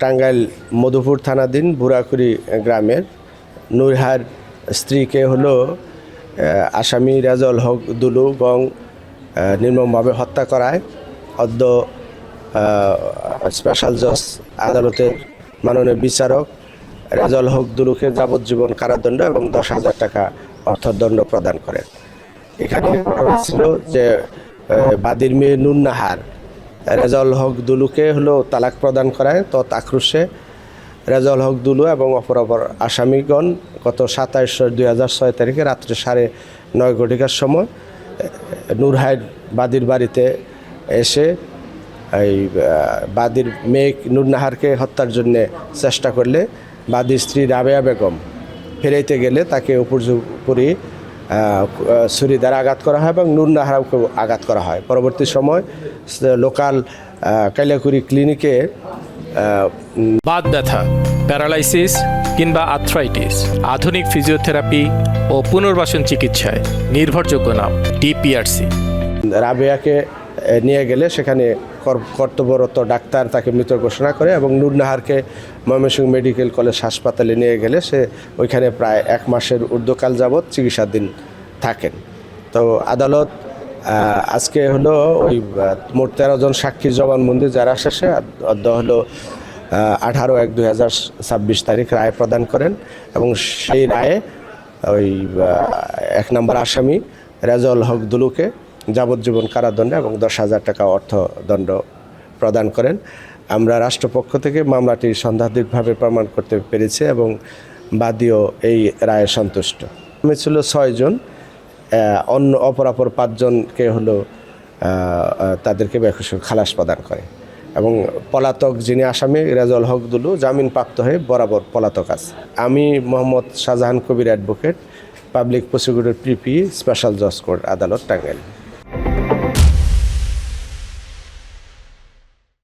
টাঙ্গাইল মধুপুর থানাধীন বুড়াকুড়ি গ্রামের নূরহার স্ত্রীকে হলো আসামি রেজাউল হক দুলু গং নির্মমভাবে হত্যা করায় অদ্য স্পেশাল জজ আদালতের মাননীয় বিচারক রেজাউল হক দুলুকে যাবজ্জীবন কারাদণ্ড এবং 10,000 টাকা অর্থদণ্ড প্রদান করেন। এখানে ছিল যে বাদীর মেয়ে নুন নাহার রেজাউল হক দুলুকে হলো তালাক প্রদান করায় তৎ আক্রোশে রেজাউল হক দুলু এবং অপর আসামিগণ গত 27/2006 তারিখে রাত্রে 9:30 ঘটিকার সময় নূরহার বাদীর বাড়িতে এসে এই বাদীর মেয়ে নুন নাহারকে হত্যার জন্য চেষ্টা করলে বাদীর স্ত্রী রাবেয়া বেগম ফেরাইতে গেলে তাকে উপর্যুপরি ছুরি দ্বারা আঘাত করা হয় এবং নুন নাহারকেও আঘাত করা হয়। পরবর্তী সময় লোকাল কালিয়াকুড়ি ক্লিনিকে বাত ব্যথা, প্যারালাইসিস কিংবা আর্থ্রাইটিস, আধুনিক ফিজিওথেরাপি ও পুনর্বাসন চিকিৎসায় নির্ভরযোগ্য নাম ডিপিআরসি। রাবেয়াকে নিয়ে গেলে সেখানে কর্তব্যরত ডাক্তার তাকে মৃত ঘোষণা করে এবং নুর নাহারকে ময়মনসিংহ মেডিকেল কলেজ হাসপাতালে নিয়ে গেলে সে ওইখানে প্রায় 1 মাসের ঊর্ধ্বকাল যাবৎ চিকিৎসাধীন থাকেন। তো আদালত আজকে হলো ওই মোট 13 জন সাক্ষীর জবানবন্দি যারা শেষে অদ্য হলো 18/1/2026 তারিখ রায় প্রদান করেন এবং সেই রায়ে ওই 1 নম্বর আসামি রেজাউল হক দুলুকে যাবজ্জীবন কারাদণ্ড এবং 10,000 টাকা অর্থদণ্ড প্রদান করেন। আমরা রাষ্ট্রপক্ষ থেকে মামলাটি সন্দেহাতীতভাবে প্রমাণ করতে পেরেছি এবং বাদীও এই রায়ে সন্তুষ্ট। ছিল 6 জন, অপর 5 জনকে হলো তাদেরকে বেকসুর খালাস প্রদান করে এবং পলাতক যিনি আসামি রেজাউল হক দুলু জামিনপ্রাপ্ত হয়ে বরাবর পলাতক আছে। আমি Mohammad Shahjahan Kabir advocate, public prosecutor PP, special জজ কোর্ট আদালত টাঙ্গাইল।